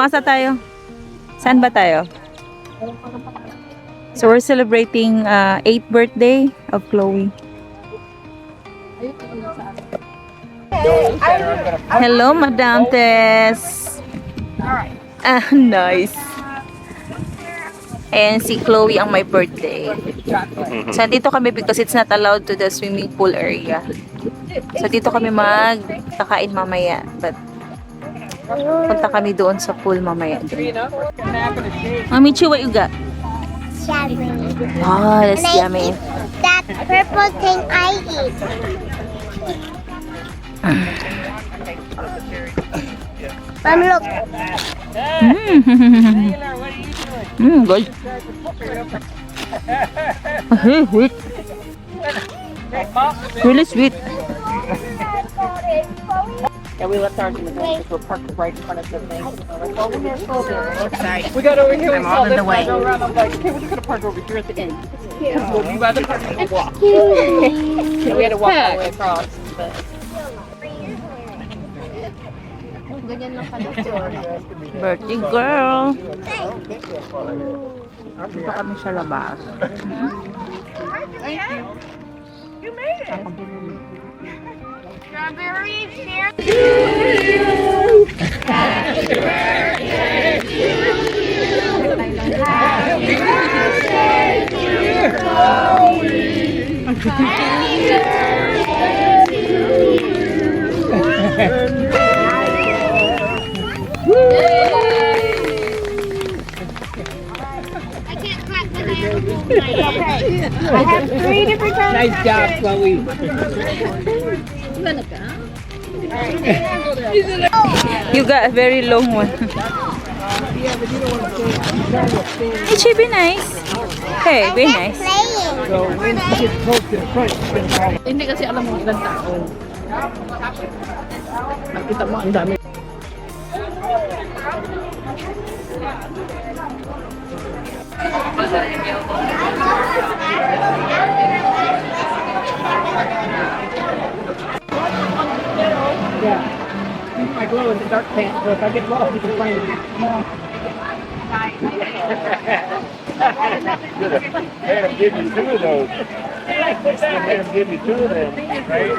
Asa tayo? Saan ba tayo? So we're celebrating 8th birthday of Chloe. Hello, Madam Tess. Nice. And si Chloe ang may birthday. So dito kami because it's not allowed to the swimming pool area. So dito kami magkakain mamaya. But punta kami doon sa pool mamaya. Mamichi, what you got? Strawberry. Oh, that's yummy. That purple thing I eat. Mom, look. Good. Sweet. Really sweet. Yeah, we left ours in the van because we're parked right in front of the thing. Sorry. We got over here. I'm all in the way. Go around. I'm like, okay, we're just gonna park over here at the end. We'll be by the park and we'll walk. We had to walk all the way across. But... Birthday girl. Dito kami sa labas. You made it. Strawberry, Happy birthday to you. Happy birthday, dear Chloe. Happy birthday to you. I can't clap because I have a bowl in my hand. I have 3 different kinds. Nice job, Chloe. You got a very long one. It should be nice. Hey, be nice. Playing. So when you get close to the front, you can call. Hindi kasi alam mo ilang tao. Nakita mo, ang dami. Yeah. I glow in the dark pants, so if I get lost, you can find me. Made him give you 2 of those. Made him give you 2 of them, right?